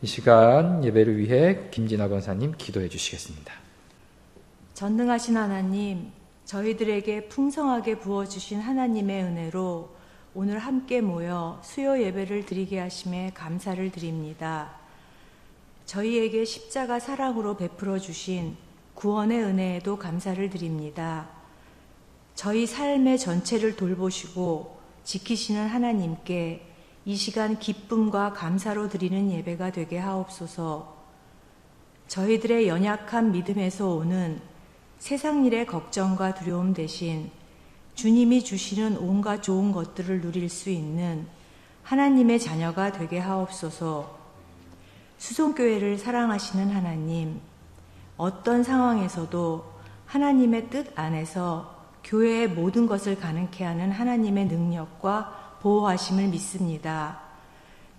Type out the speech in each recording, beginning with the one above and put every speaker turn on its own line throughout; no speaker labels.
이 시간 예배를 위해 김진아 권사님 기도해 주시겠습니다.
전능하신 하나님, 저희들에게 풍성하게 부어주신 하나님의 은혜로 오늘 함께 모여 수요 예배를 드리게 하심에 감사를 드립니다. 저희에게 십자가 사랑으로 베풀어 주신 구원의 은혜에도 감사를 드립니다. 저희 삶의 전체를 돌보시고 지키시는 하나님께 이 시간 기쁨과 감사로 드리는 예배가 되게 하옵소서. 저희들의 연약한 믿음에서 오는 세상 일의 걱정과 두려움 대신 주님이 주시는 온갖 좋은 것들을 누릴 수 있는 하나님의 자녀가 되게 하옵소서. 수송교회를 사랑하시는 하나님, 어떤 상황에서도 하나님의 뜻 안에서 교회의 모든 것을 가능케 하는 하나님의 능력과 보호하심을 믿습니다.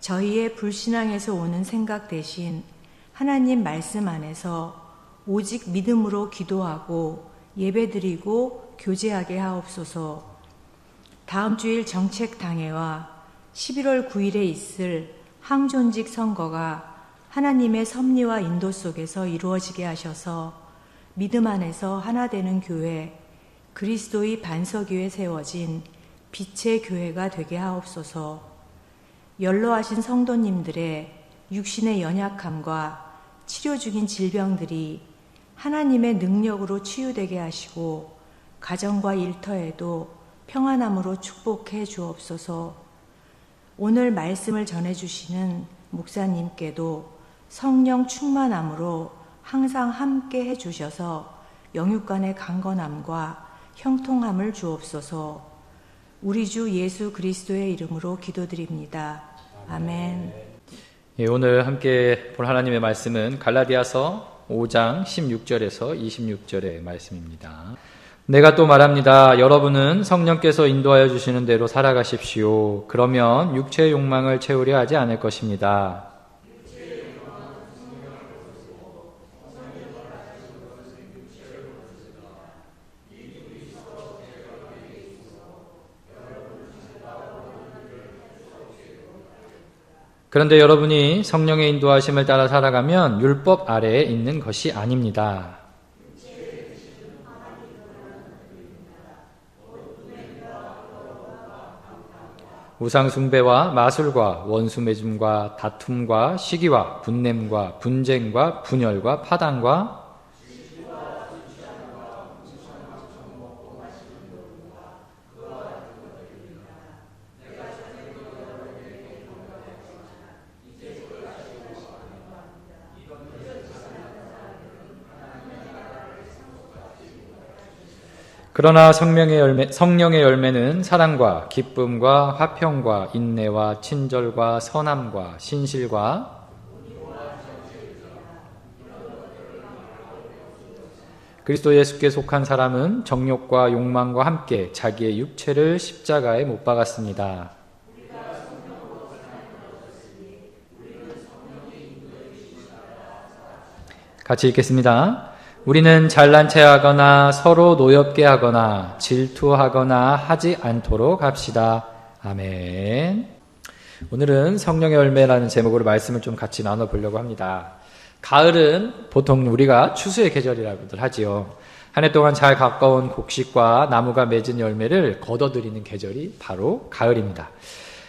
저희의 불신앙에서 오는 생각 대신 하나님 말씀 안에서 오직 믿음으로 기도하고 예배드리고 교제하게 하옵소서. 다음 주일 정책당회와 11월 9일에 있을 항존직 선거가 하나님의 섭리와 인도 속에서 이루어지게 하셔서 믿음 안에서 하나 되는 교회, 그리스도의 반석 위에 세워진 빛의 교회가 되게 하옵소서. 연로하신 성도님들의 육신의 연약함과 치료 중인 질병들이 하나님의 능력으로 치유되게 하시고 가정과 일터에도 평안함으로 축복해 주옵소서. 오늘 말씀을 전해주시는 목사님께도 성령 충만함으로 항상 함께 해주셔서 영육간의 강건함과 형통함을 주옵소서. 우리 주 예수 그리스도의 이름으로 기도드립니다. 아멘.
예, 오늘 함께 볼 하나님의 말씀은 갈라디아서 5장 16절에서 26절의 말씀입니다. 내가 또 말합니다. 여러분은 성령께서 인도하여 주시는 대로 살아가십시오. 그러면 육체의 욕망을 채우려 하지 않을 것입니다. 그런데 여러분이 성령의 인도하심을 따라 살아가면 율법 아래에 있는 것이 아닙니다. 우상 숭배와 마술과 원수 맺음과 다툼과 시기와 분냄과 분쟁과 분열과 파당과 그러나 성령의 열매는 사랑과 기쁨과 화평과 인내와 친절과 선함과 신실과 그리스도 예수께 속한 사람은 정욕과 욕망과 함께 자기의 육체를 십자가에 못 박았습니다. 같이 읽겠습니다. 우리는 잘난 체하거나 서로 노엽게 하거나 질투하거나 하지 않도록 합시다. 아멘. 오늘은 성령의 열매라는 제목으로 말씀을 좀 같이 나눠보려고 합니다. 가을은 보통 우리가 추수의 계절이라고들 하지요. 한 해 동안 잘 가까운 곡식과 나무가 맺은 열매를 거둬들이는 계절이 바로 가을입니다.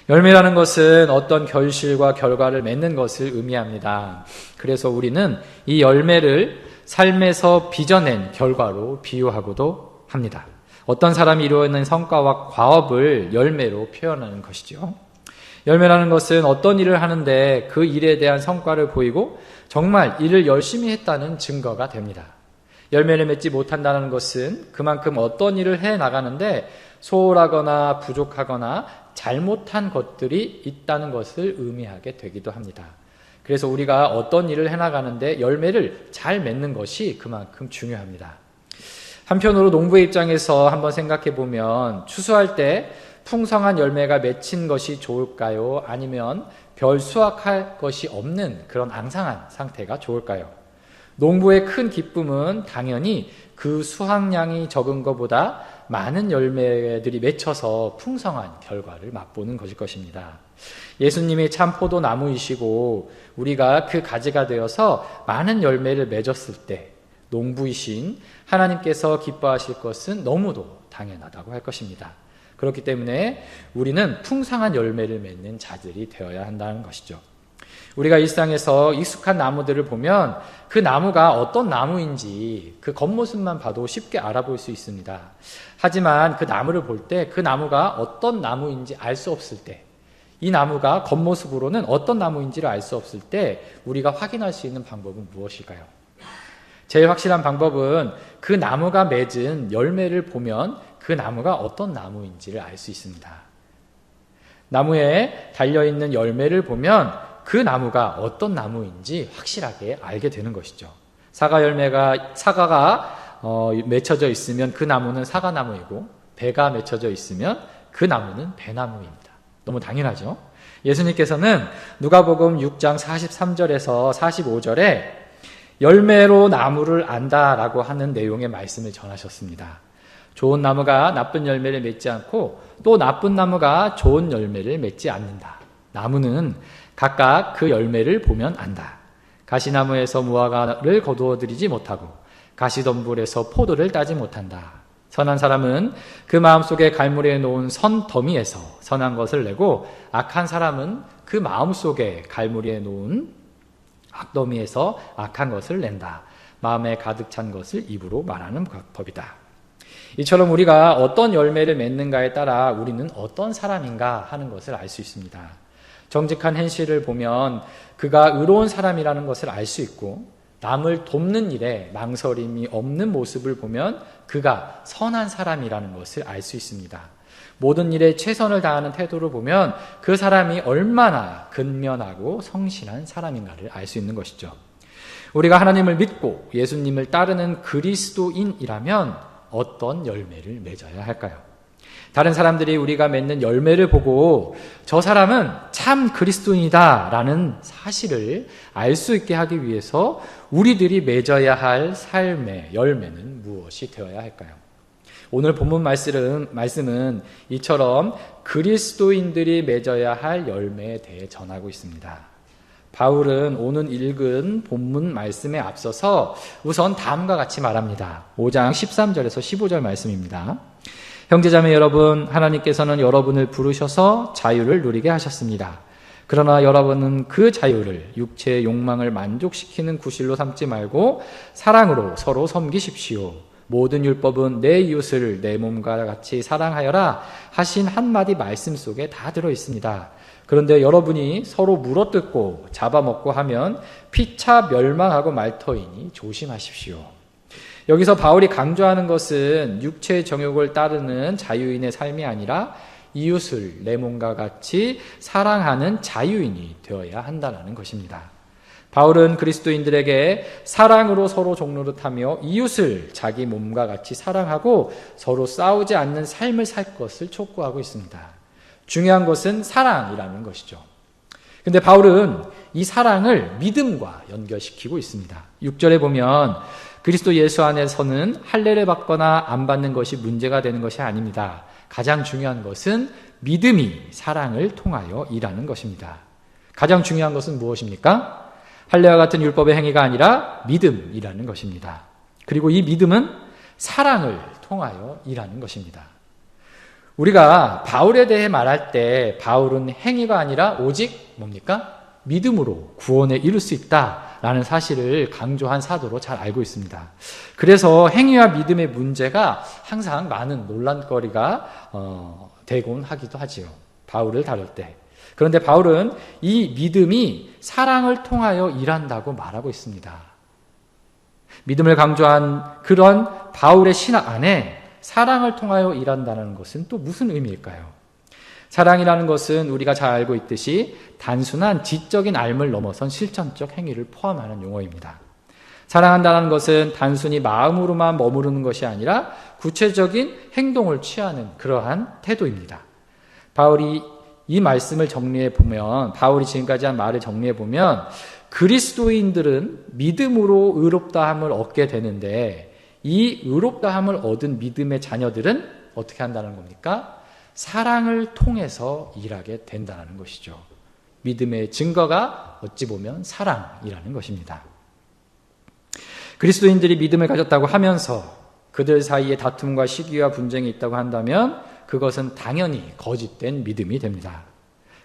열매라는 것은 어떤 결실과 결과를 맺는 것을 의미합니다. 그래서 우리는 이 열매를 삶에서 빚어낸 결과로 비유하고도 합니다. 어떤 사람이 이루어낸 성과와 과업을 열매로 표현하는 것이죠. 열매라는 것은 어떤 일을 하는데 그 일에 대한 성과를 보이고 정말 일을 열심히 했다는 증거가 됩니다. 열매를 맺지 못한다는 것은 그만큼 어떤 일을 해나가는데 소홀하거나 부족하거나 잘못한 것들이 있다는 것을 의미하게 되기도 합니다. 그래서 우리가 어떤 일을 해나가는데 열매를 잘 맺는 것이 그만큼 중요합니다. 한편으로 농부의 입장에서 한번 생각해 보면 추수할 때 풍성한 열매가 맺힌 것이 좋을까요? 아니면 별 수확할 것이 없는 그런 앙상한 상태가 좋을까요? 농부의 큰 기쁨은 당연히 그 수확량이 적은 것보다 많은 열매들이 맺혀서 풍성한 결과를 맛보는 것일 것입니다. 예수님이 참 포도나무이시고 우리가 그 가지가 되어서 많은 열매를 맺었을 때 농부이신 하나님께서 기뻐하실 것은 너무도 당연하다고 할 것입니다. 그렇기 때문에 우리는 풍성한 열매를 맺는 자들이 되어야 한다는 것이죠. 우리가 일상에서 익숙한 나무들을 보면 그 나무가 어떤 나무인지 그 겉모습만 봐도 쉽게 알아볼 수 있습니다. 하지만 그 나무를 볼 때 그 나무가 어떤 나무인지 알 수 없을 때, 이 나무가 겉모습으로는 어떤 나무인지를 알 수 없을 때 우리가 확인할 수 있는 방법은 무엇일까요? 제일 확실한 방법은 그 나무가 맺은 열매를 보면 그 나무가 어떤 나무인지를 알 수 있습니다. 나무에 달려있는 열매를 보면 그 나무가 어떤 나무인지 확실하게 알게 되는 것이죠. 사과가 맺혀져 있으면 그 나무는 사과나무이고 배가 맺혀져 있으면 그 나무는 배나무입니다. 너무 당연하죠? 예수님께서는 누가복음 6장 43절에서 45절에 열매로 나무를 안다라고 하는 내용의 말씀을 전하셨습니다. 좋은 나무가 나쁜 열매를 맺지 않고 또 나쁜 나무가 좋은 열매를 맺지 않는다. 나무는 각각 그 열매를 보면 안다. 가시나무에서 무화과를 거두어들이지 못하고 가시덤불에서 포도를 따지 못한다. 선한 사람은 그 마음속에 갈무리에 놓은 선 더미에서 선한 것을 내고 악한 사람은 그 마음속에 갈무리에 놓은 악더미에서 악한 것을 낸다. 마음에 가득 찬 것을 입으로 말하는 법이다. 이처럼 우리가 어떤 열매를 맺는가에 따라 우리는 어떤 사람인가 하는 것을 알 수 있습니다. 정직한 행실을 보면 그가 의로운 사람이라는 것을 알 수 있고, 남을 돕는 일에 망설임이 없는 모습을 보면 그가 선한 사람이라는 것을 알 수 있습니다. 모든 일에 최선을 다하는 태도를 보면 그 사람이 얼마나 근면하고 성실한 사람인가를 알 수 있는 것이죠. 우리가 하나님을 믿고 예수님을 따르는 그리스도인이라면 어떤 열매를 맺어야 할까요? 다른 사람들이 우리가 맺는 열매를 보고 저 사람은 참 그리스도인이다라는 사실을 알 수 있게 하기 위해서 우리들이 맺어야 할 삶의 열매는 무엇이 되어야 할까요? 오늘 본문 말씀은 이처럼 그리스도인들이 맺어야 할 열매에 대해 전하고 있습니다. 바울은 오늘 읽은 본문 말씀에 앞서서 우선 다음과 같이 말합니다. 5장 13절에서 15절 말씀입니다. 형제자매 여러분, 하나님께서는 여러분을 부르셔서 자유를 누리게 하셨습니다. 그러나 여러분은 그 자유를 육체의 욕망을 만족시키는 구실로 삼지 말고 사랑으로 서로 섬기십시오. 모든 율법은 내 이웃을 내 몸과 같이 사랑하여라 하신 한마디 말씀 속에 다 들어있습니다. 그런데 여러분이 서로 물어뜯고 잡아먹고 하면 피차 멸망하고 말 터이니 조심하십시오. 여기서 바울이 강조하는 것은 육체의 정욕을 따르는 자유인의 삶이 아니라 이웃을 내 몸과 같이 사랑하는 자유인이 되어야 한다는 것입니다. 바울은 그리스도인들에게 사랑으로 서로 종노릇하며 이웃을 자기 몸과 같이 사랑하고 서로 싸우지 않는 삶을 살 것을 촉구하고 있습니다. 중요한 것은 사랑이라는 것이죠. 근데 바울은 이 사랑을 믿음과 연결시키고 있습니다. 6절에 보면 그리스도 예수 안에서는 할례를 받거나 안 받는 것이 문제가 되는 것이 아닙니다. 가장 중요한 것은 믿음이 사랑을 통하여 일하는 것입니다. 가장 중요한 것은 무엇입니까? 할례와 같은 율법의 행위가 아니라 믿음이라는 것입니다. 그리고 이 믿음은 사랑을 통하여 일하는 것입니다. 우리가 바울에 대해 말할 때 바울은 행위가 아니라 오직 뭡니까? 믿음으로 구원에 이룰 수 있다라는 사실을 강조한 사도로 잘 알고 있습니다. 그래서 행위와 믿음의 문제가 항상 많은 논란거리가 되곤 하기도 하지요. 바울을 다룰 때. 그런데 바울은 이 믿음이 사랑을 통하여 일한다고 말하고 있습니다. 믿음을 강조한 그런 바울의 신학 안에 사랑을 통하여 일한다는 것은 또 무슨 의미일까요? 사랑이라는 것은 우리가 잘 알고 있듯이 단순한 지적인 알을 넘어선 실천적 행위를 포함하는 용어입니다. 사랑한다는 것은 단순히 마음으로만 머무르는 것이 아니라 구체적인 행동을 취하는 그러한 태도입니다. 바울이 이 말씀을 정리해 보면, 바울이 지금까지 한 말을 정리해 보면 그리스도인들은 믿음으로 의롭다함을 얻게 되는데 이 의롭다함을 얻은 믿음의 자녀들은 어떻게 한다는 겁니까? 사랑을 통해서 일하게 된다는 것이죠. 믿음의 증거가 어찌 보면 사랑이라는 것입니다. 그리스도인들이 믿음을 가졌다고 하면서 그들 사이에 다툼과 시기와 분쟁이 있다고 한다면 그것은 당연히 거짓된 믿음이 됩니다.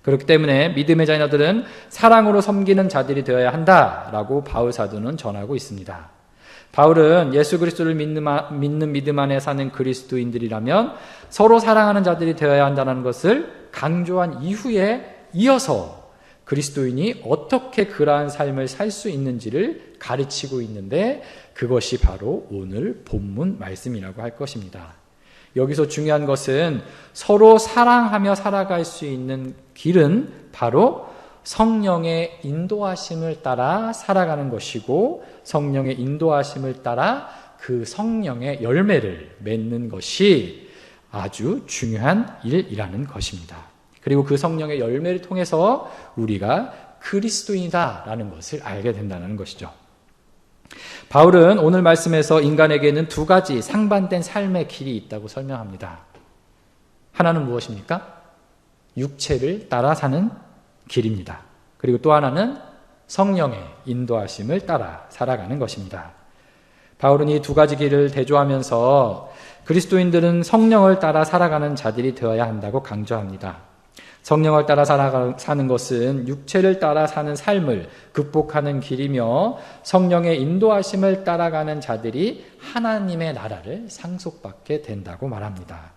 그렇기 때문에 믿음의 자녀들은 사랑으로 섬기는 자들이 되어야 한다라고 바울 사도는 전하고 있습니다. 바울은 예수 그리스도를 믿는 믿음 안에 사는 그리스도인들이라면 서로 사랑하는 자들이 되어야 한다는 것을 강조한 이후에 이어서 그리스도인이 어떻게 그러한 삶을 살 수 있는지를 가르치고 있는데 그것이 바로 오늘 본문 말씀이라고 할 것입니다. 여기서 중요한 것은 서로 사랑하며 살아갈 수 있는 길은 바로 성령의 인도하심을 따라 살아가는 것이고 성령의 인도하심을 따라 그 성령의 열매를 맺는 것이 아주 중요한 일이라는 것입니다. 그리고 그 성령의 열매를 통해서 우리가 그리스도인이다라는 것을 알게 된다는 것이죠. 바울은 오늘 말씀에서 인간에게는 두 가지 상반된 삶의 길이 있다고 설명합니다. 하나는 무엇입니까? 육체를 따라 사는 길입니다. 그리고 또 하나는 성령의 인도하심을 따라 살아가는 것입니다. 바울은 이 두 가지 길을 대조하면서 그리스도인들은 성령을 따라 살아가는 자들이 되어야 한다고 강조합니다. 성령을 따라 사는 것은 육체를 따라 사는 삶을 극복하는 길이며 성령의 인도하심을 따라가는 자들이 하나님의 나라를 상속받게 된다고 말합니다.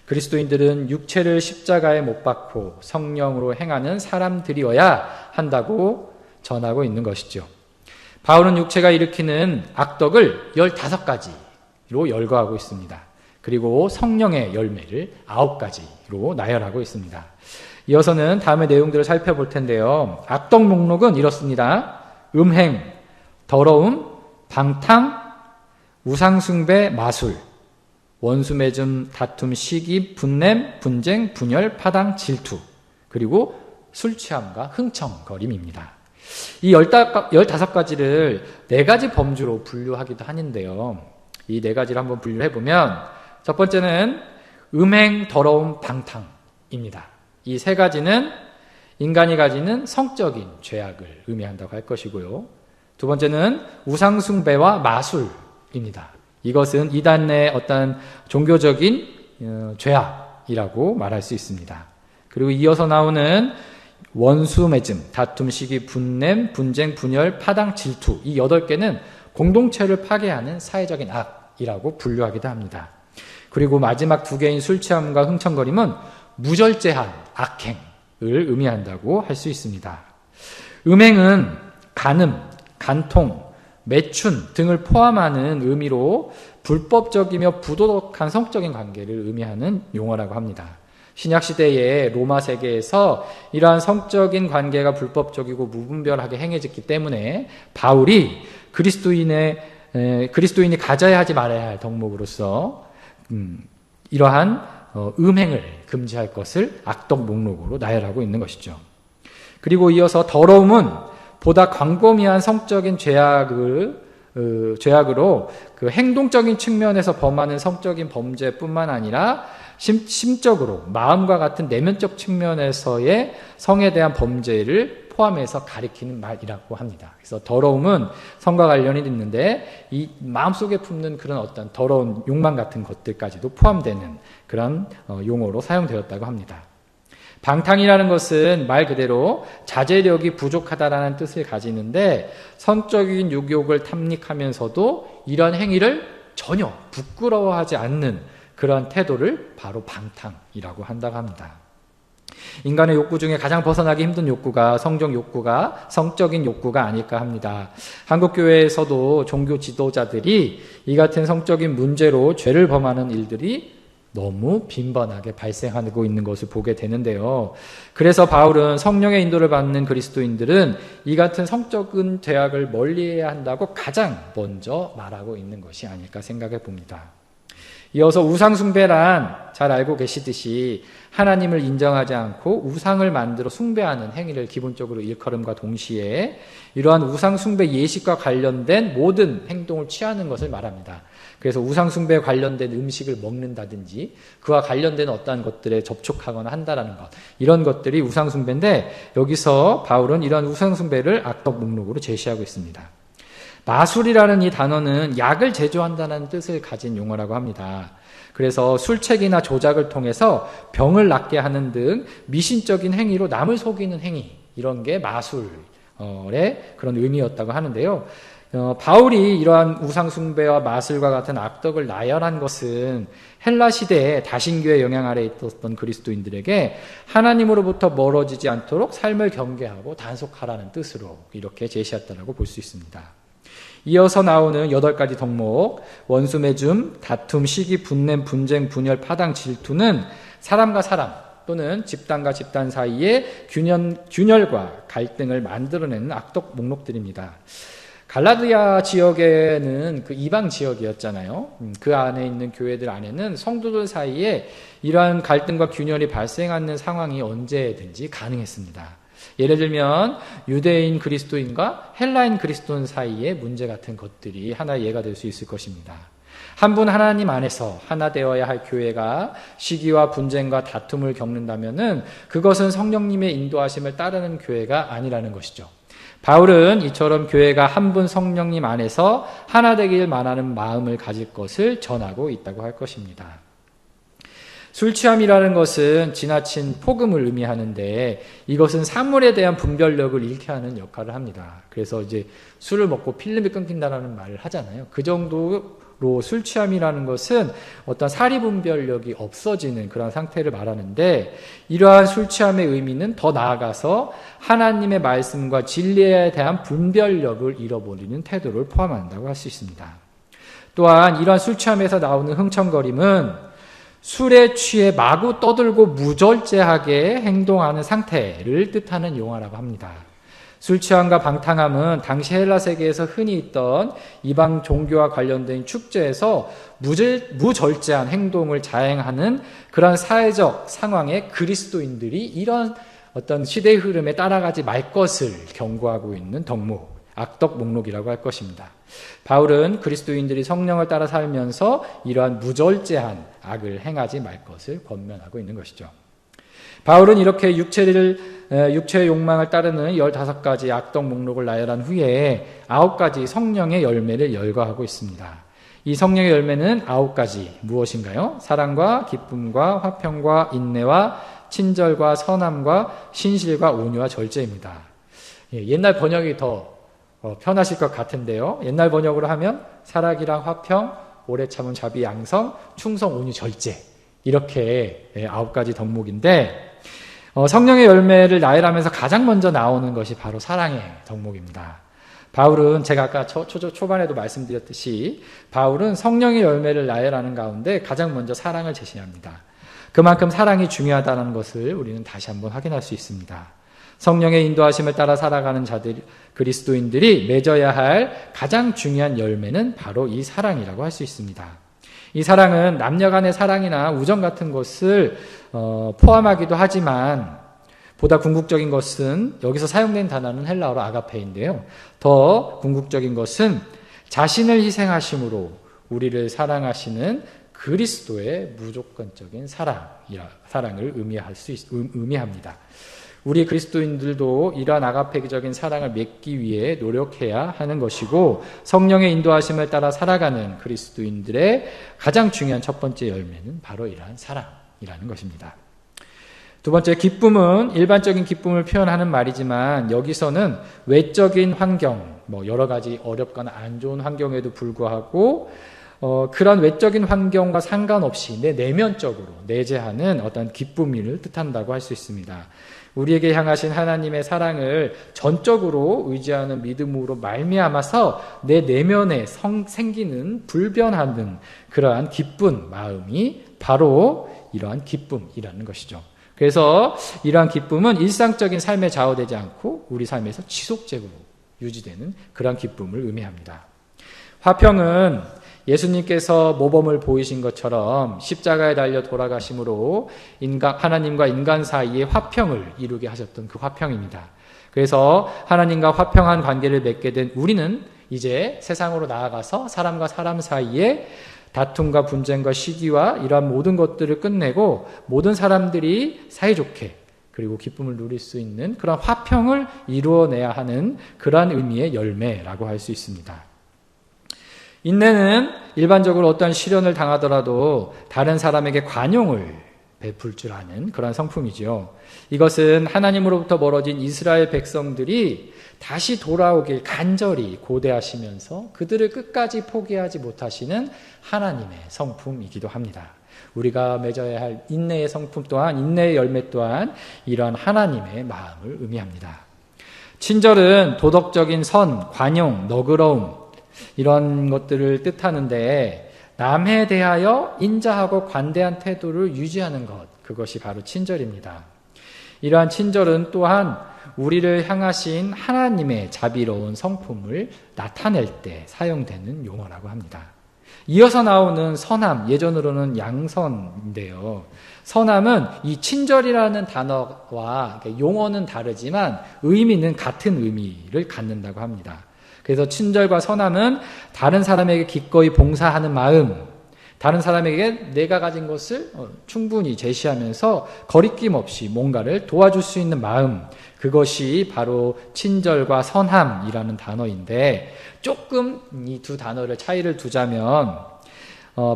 그리스도인들은 육체를 십자가에 못 박고 성령으로 행하는 사람들이어야 한다고 전하고 있는 것이죠. 바울은 육체가 일으키는 악덕을 15가지로 열거하고 있습니다. 그리고 성령의 열매를 9가지로 나열하고 있습니다. 이어서는 다음의 내용들을 살펴볼 텐데요. 악덕 목록은 이렇습니다. 음행, 더러움, 방탕, 우상숭배, 마술, 원수매즘, 다툼, 시기, 분냄, 분쟁, 분열, 파당, 질투, 그리고 술취함과 흥청거림입니다. 이 15가지를 4가지 범주로 분류하기도 하는데요. 이 4가지를 한번 분류해보면 첫 번째는 음행, 더러움, 방탕입니다. 이 3가지는 인간이 가지는 성적인 죄악을 의미한다고 할 것이고요. 두 번째는 우상숭배와 마술입니다. 이것은 이단 내 어떤 종교적인 죄악이라고 말할 수 있습니다. 그리고 이어서 나오는 원수매즘, 다툼, 시기, 분냄, 분쟁, 분열, 파당, 질투 이 8개는 공동체를 파괴하는 사회적인 악이라고 분류하기도 합니다. 그리고 마지막 2개인 술취함과 흥청거림은 무절제한 악행을 의미한다고 할 수 있습니다. 음행은 간음, 간통, 매춘 등을 포함하는 의미로 불법적이며 부도덕한 성적인 관계를 의미하는 용어라고 합니다. 신약시대의 로마 세계에서 이러한 성적인 관계가 불법적이고 무분별하게 행해졌기 때문에 바울이 그리스도인이 가져야 하지 말아야 할 덕목으로서 이러한 음행을 금지할 것을 악덕 목록으로 나열하고 있는 것이죠. 그리고 이어서 더러움은 보다 광범위한 성적인 죄악으로 그 행동적인 측면에서 범하는 성적인 범죄뿐만 아니라 심적으로 마음과 같은 내면적 측면에서의 성에 대한 범죄를 포함해서 가리키는 말이라고 합니다. 그래서 더러움은 성과 관련이 있는데 이 마음속에 품는 그런 어떤 더러운 욕망 같은 것들까지도 포함되는 그런 용어로 사용되었다고 합니다. 방탕이라는 것은 말 그대로 자제력이 부족하다라는 뜻을 가지는데 성적인 유욕을 탐닉하면서도 이런 행위를 전혀 부끄러워하지 않는 그런 태도를 바로 방탕이라고 한다고 합니다. 인간의 욕구 중에 가장 벗어나기 힘든 욕구가 성적 욕구가 성적인 욕구가 아닐까 합니다. 한국교회에서도 종교 지도자들이 이 같은 성적인 문제로 죄를 범하는 일들이 너무 빈번하게 발생하고 있는 것을 보게 되는데요. 그래서 바울은 성령의 인도를 받는 그리스도인들은 이 같은 성적인 죄악을 멀리해야 한다고 가장 먼저 말하고 있는 것이 아닐까 생각해 봅니다. 이어서 우상숭배란 잘 알고 계시듯이 하나님을 인정하지 않고 우상을 만들어 숭배하는 행위를 기본적으로 일컬음과 동시에 이러한 우상숭배 예식과 관련된 모든 행동을 취하는 것을 말합니다. 그래서 우상숭배에 관련된 음식을 먹는다든지 그와 관련된 어떠한 것들에 접촉하거나 한다라는 것, 이런 것들이 우상숭배인데, 여기서 바울은 이러한 우상숭배를 악덕 목록으로 제시하고 있습니다. 마술이라는 이 단어는 약을 제조한다는 뜻을 가진 용어라고 합니다. 그래서 술책이나 조작을 통해서 병을 낫게 하는 등 미신적인 행위로 남을 속이는 행위, 이런 게 마술의 그런 의미였다고 하는데요. 바울이 이러한 우상숭배와 마술과 같은 악덕을 나열한 것은 헬라 시대에 다신교의 영향 아래에 있었던 그리스도인들에게 하나님으로부터 멀어지지 않도록 삶을 경계하고 단속하라는 뜻으로 이렇게 제시했다고 볼 수 있습니다. 이어서 나오는 8가지 덕목, 원수 맺음, 다툼, 시기, 분냄, 분쟁, 분열, 파당, 질투는 사람과 사람 또는 집단과 집단 사이에 균열과 갈등을 만들어내는 악덕 목록들입니다. 갈라디아 지역에는 그 이방 지역이었잖아요. 그 안에 있는 교회들 안에는 성도들 사이에 이러한 갈등과 균열이 발생하는 상황이 언제든지 가능했습니다. 예를 들면 유대인 그리스도인과 헬라인 그리스도인 사이의 문제 같은 것들이 하나의 예가 될 수 있을 것입니다. 한 분 하나님 안에서 하나 되어야 할 교회가 시기와 분쟁과 다툼을 겪는다면은 그것은 성령님의 인도하심을 따르는 교회가 아니라는 것이죠. 바울은 이처럼 교회가 한 분 성령님 안에서 하나 되길 말하는 마음을 가질 것을 전하고 있다고 할 것입니다. 술 취함이라는 것은 지나친 폭음을 의미하는데, 이것은 사물에 대한 분별력을 잃게 하는 역할을 합니다. 그래서 이제 술을 먹고 필름이 끊긴다라는 말을 하잖아요. 그 정도로 술 취함이라는 것은 어떤 사리 분별력이 없어지는 그런 상태를 말하는데, 이러한 술 취함의 의미는 더 나아가서 하나님의 말씀과 진리에 대한 분별력을 잃어버리는 태도를 포함한다고 할 수 있습니다. 또한 이러한 술 취함에서 나오는 흥청거림은 술에 취해 마구 떠들고 무절제하게 행동하는 상태를 뜻하는 용어라고 합니다. 술 취함과 방탕함은 당시 헬라 세계에서 흔히 있던 이방 종교와 관련된 축제에서 무절제한 행동을 자행하는 그런 사회적 상황에 그리스도인들이 이런 어떤 시대의 흐름에 따라가지 말 것을 경고하고 있는 덕목, 악덕 목록이라고 할 것입니다. 바울은 그리스도인들이 성령을 따라 살면서 이러한 무절제한 악을 행하지 말 것을 권면하고 있는 것이죠. 바울은 이렇게 육체의 욕망을 따르는 15가지 악덕 목록을 나열한 후에 9가지 성령의 열매를 열거하고 있습니다. 이 성령의 열매는 9가지 무엇인가요? 사랑과 기쁨과 화평과 인내와 친절과 선함과 신실과 온유와 절제입니다. 옛날 번역이 더 편하실 것 같은데요. 옛날 번역으로 하면 사랑이랑 화평, 오래 참은 자비, 양성, 충성, 온유, 절제, 이렇게 9가지 덕목인데, 성령의 열매를 나열하면서 가장 먼저 나오는 것이 바로 사랑의 덕목입니다. 바울은 제가 아까 초반에도 말씀드렸듯이 바울은 성령의 열매를 나열하는 가운데 가장 먼저 사랑을 제시합니다. 그만큼 사랑이 중요하다는 것을 우리는 다시 한번 확인할 수 있습니다. 성령의 인도하심을 따라 살아가는 자들, 그리스도인들이 맺어야 할 가장 중요한 열매는 바로 이 사랑이라고 할 수 있습니다. 이 사랑은 남녀 간의 사랑이나 우정 같은 것을 포함하기도 하지만, 보다 궁극적인 것은, 여기서 사용된 단어는 헬라어로 아가페인데요. 더 궁극적인 것은 자신을 희생하심으로 우리를 사랑하시는 그리스도의 무조건적인 사랑을 의미합니다. 우리 그리스도인들도 이러한 아가페적인 사랑을 맺기 위해 노력해야 하는 것이고, 성령의 인도하심을 따라 살아가는 그리스도인들의 가장 중요한 첫 번째 열매는 바로 이러한 사랑이라는 것입니다. 두 번째, 기쁨은 일반적인 기쁨을 표현하는 말이지만 여기서는 외적인 환경, 여러 가지 어렵거나 안 좋은 환경에도 불구하고 그런 외적인 환경과 상관없이 내 내면적으로 내재하는 어떤 기쁨을 뜻한다고 할 수 있습니다. 우리에게 향하신 하나님의 사랑을 전적으로 의지하는 믿음으로 말미암아서 내 내면에 생기는 불변하는 그러한 기쁜 마음이 바로 이러한 기쁨이라는 것이죠. 그래서 이러한 기쁨은 일상적인 삶에 좌우되지 않고 우리 삶에서 지속적으로 유지되는 그러한 기쁨을 의미합니다. 화평은 예수님께서 모범을 보이신 것처럼 십자가에 달려 돌아가심으로 하나님과 인간 사이에 화평을 이루게 하셨던 그 화평입니다. 그래서 하나님과 화평한 관계를 맺게 된 우리는 이제 세상으로 나아가서 사람과 사람 사이에 다툼과 분쟁과 시기와 이러한 모든 것들을 끝내고 모든 사람들이 사이좋게 그리고 기쁨을 누릴 수 있는 그런 화평을 이루어내야 하는 그러한 의미의 열매라고 할 수 있습니다. 인내는 일반적으로 어떠한 시련을 당하더라도 다른 사람에게 관용을 베풀 줄 아는 그런 성품이지요. 이것은 하나님으로부터 멀어진 이스라엘 백성들이 다시 돌아오길 간절히 고대하시면서 그들을 끝까지 포기하지 못하시는 하나님의 성품이기도 합니다. 우리가 맺어야 할 인내의 성품 또한, 인내의 열매 또한 이러한 하나님의 마음을 의미합니다. 친절은 도덕적인 선, 관용, 너그러움 이런 것들을 뜻하는데 남에 대하여 인자하고 관대한 태도를 유지하는 것, 그것이 바로 친절입니다. 이러한 친절은 또한 우리를 향하신 하나님의 자비로운 성품을 나타낼 때 사용되는 용어라고 합니다. 이어서 나오는 선함, 예전으로는 양선인데요. 선함은 이 친절이라는 단어와 용어는 다르지만 의미는 같은 의미를 갖는다고 합니다. 그래서 친절과 선함은 다른 사람에게 기꺼이 봉사하는 마음, 다른 사람에게 내가 가진 것을 충분히 제시하면서 거리낌 없이 뭔가를 도와줄 수 있는 마음, 그것이 바로 친절과 선함이라는 단어인데 조금 이 두 단어를 차이를 두자면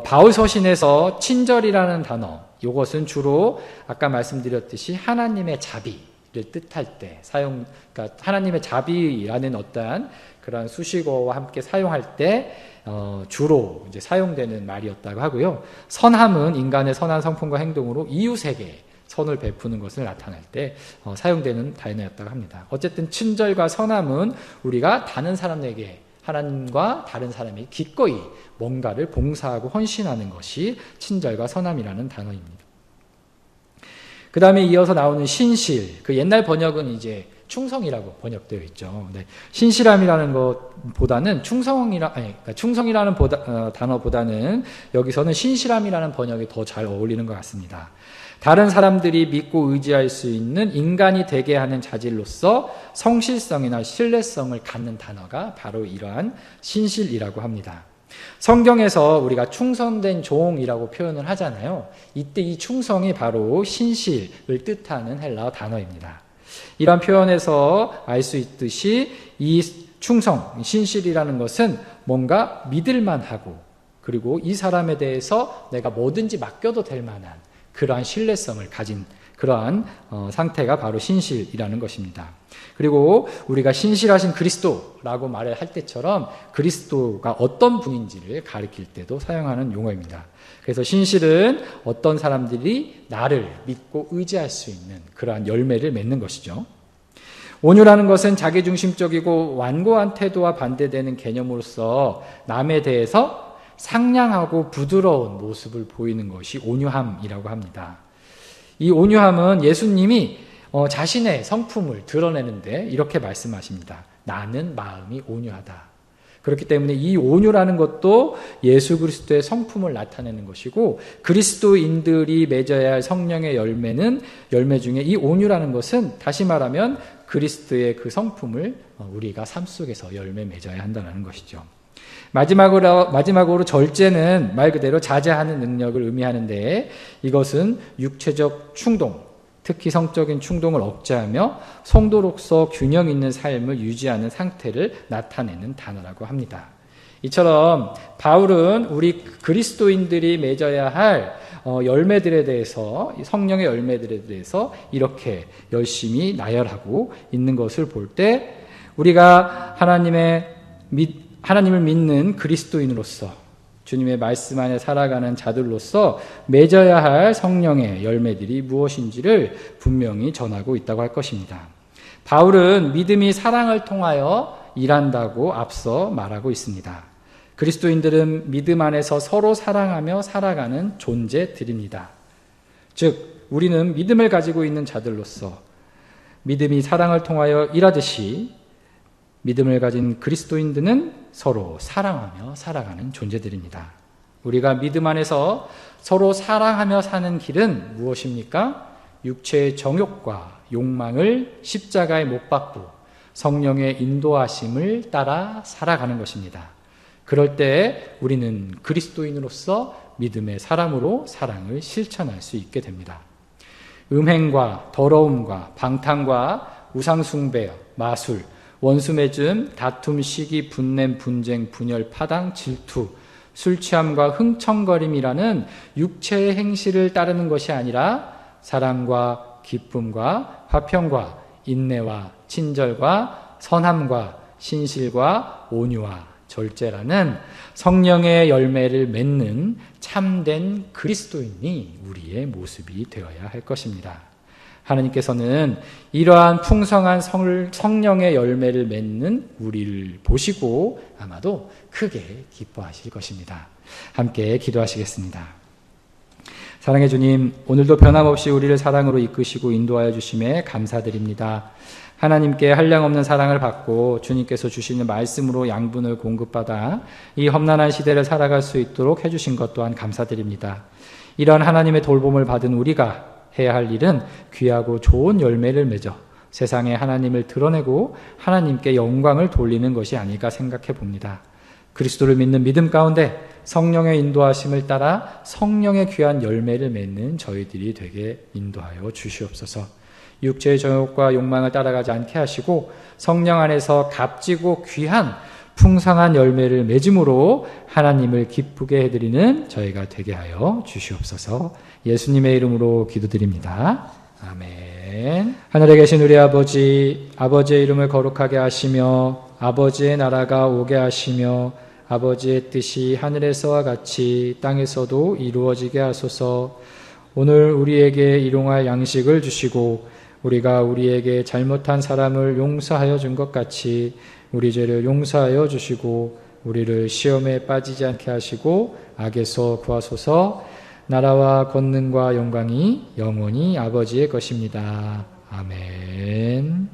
바울 서신에서 친절이라는 단어, 이것은 주로 아까 말씀드렸듯이 하나님의 자비를 뜻할 때 그러니까 하나님의 자비라는 어떠한 그런 수식어와 함께 사용할 때 주로 이제 사용되는 말이었다고 하고요. 선함은 인간의 선한 성품과 행동으로 이웃에게 선을 베푸는 것을 나타낼 때 사용되는 단어였다고 합니다. 어쨌든 친절과 선함은 우리가 다른 사람에게 하나님과 다른 사람이 기꺼이 뭔가를 봉사하고 헌신하는 것이 친절과 선함이라는 단어입니다. 그 다음에 이어서 나오는 신실, 그 옛날 번역은 이제 충성이라고 번역되어 있죠. 네. 신실함이라는 것보다는 충성이라는 단어보다는 여기서는 신실함이라는 번역이 더 잘 어울리는 것 같습니다. 다른 사람들이 믿고 의지할 수 있는 인간이 되게 하는 자질로서 성실성이나 신뢰성을 갖는 단어가 바로 이러한 신실이라고 합니다. 성경에서 우리가 충성된 종이라고 표현을 하잖아요. 이때 이 충성이 바로 신실을 뜻하는 헬라어 단어입니다. 이런 표현에서 알 수 있듯이 이 충성, 신실이라는 것은 뭔가 믿을만하고 그리고 이 사람에 대해서 내가 뭐든지 맡겨도 될 만한 그러한 신뢰성을 가진 그러한 상태가 바로 신실이라는 것입니다. 그리고 우리가 신실하신 그리스도라고 말을 할 때처럼 그리스도가 어떤 분인지를 가리킬 때도 사용하는 용어입니다. 그래서 신실은 어떤 사람들이 나를 믿고 의지할 수 있는 그러한 열매를 맺는 것이죠. 온유라는 것은 자기중심적이고 완고한 태도와 반대되는 개념으로서 남에 대해서 상냥하고 부드러운 모습을 보이는 것이 온유함이라고 합니다. 이 온유함은 예수님이 자신의 성품을 드러내는데 이렇게 말씀하십니다. 나는 마음이 온유하다. 그렇기 때문에 이 온유라는 것도 예수 그리스도의 성품을 나타내는 것이고 그리스도인들이 맺어야 할 성령의 열매 중에 이 온유라는 것은 다시 말하면 그리스도의 그 성품을 우리가 삶 속에서 열매 맺어야 한다는 것이죠. 마지막으로 절제는 말 그대로 자제하는 능력을 의미하는데 이것은 육체적 충동, 특히 성적인 충동을 억제하며 성도로서 균형 있는 삶을 유지하는 상태를 나타내는 단어라고 합니다. 이처럼 바울은 우리 그리스도인들이 맺어야 할 열매들에 대해서 성령의 열매들에 대해서 이렇게 열심히 나열하고 있는 것을 볼 때 우리가 하나님을 믿는 그리스도인으로서 주님의 말씀 안에 살아가는 자들로서 맺어야 할 성령의 열매들이 무엇인지를 분명히 전하고 있다고 할 것입니다. 바울은 믿음이 사랑을 통하여 일한다고 앞서 말하고 있습니다. 그리스도인들은 믿음 안에서 서로 사랑하며 살아가는 존재들입니다. 즉 우리는 믿음을 가지고 있는 자들로서 믿음이 사랑을 통하여 일하듯이 믿음을 가진 그리스도인들은 서로 사랑하며 살아가는 존재들입니다. 우리가 믿음 안에서 서로 사랑하며 사는 길은 무엇입니까? 육체의 정욕과 욕망을 십자가에 못 박고 성령의 인도하심을 따라 살아가는 것입니다. 그럴 때 우리는 그리스도인으로서 믿음의 사람으로 사랑을 실천할 수 있게 됩니다. 음행과 더러움과 방탕과 우상숭배, 마술, 원수매즘, 다툼, 시기, 분냄, 분쟁, 분열, 파당, 질투, 술취함과 흥청거림이라는 육체의 행실을 따르는 것이 아니라 사랑과 기쁨과 화평과 인내와 친절과 선함과 신실과 온유와 절제라는 성령의 열매를 맺는 참된 그리스도인이 우리의 모습이 되어야 할 것입니다. 하나님께서는 이러한 풍성한 성령의 열매를 맺는 우리를 보시고 아마도 크게 기뻐하실 것입니다. 함께 기도하시겠습니다. 사랑의 주님, 오늘도 변함없이 우리를 사랑으로 이끄시고 인도하여 주심에 감사드립니다. 하나님께 한량없는 사랑을 받고 주님께서 주시는 말씀으로 양분을 공급받아 이 험난한 시대를 살아갈 수 있도록 해주신 것 또한 감사드립니다. 이러한 하나님의 돌봄을 받은 우리가 해야 할 일은 귀하고 좋은 열매를 맺어 세상에 하나님을 드러내고 하나님께 영광을 돌리는 것이 아닐까 생각해 봅니다. 그리스도를 믿는 믿음 가운데 성령의 인도하심을 따라 성령의 귀한 열매를 맺는 저희들이 되게 인도하여 주시옵소서. 육체의 정욕과 욕망을 따라가지 않게 하시고 성령 안에서 값지고 귀한 풍성한 열매를 맺음으로 하나님을 기쁘게 해드리는 저희가 되게 하여 주시옵소서. 예수님의 이름으로 기도드립니다. 아멘. 하늘에 계신 우리 아버지, 아버지의 이름을 거룩하게 하시며 아버지의 나라가 오게 하시며 아버지의 뜻이 하늘에서와 같이 땅에서도 이루어지게 하소서. 오늘 우리에게 일용할 양식을 주시고 우리가 우리에게 잘못한 사람을 용서하여 준 것 같이 우리 죄를 용서하여 주시고 우리를 시험에 빠지지 않게 하시고 악에서 구하소서. 나라와 권능과 영광이 영원히 아버지의 것입니다. 아멘.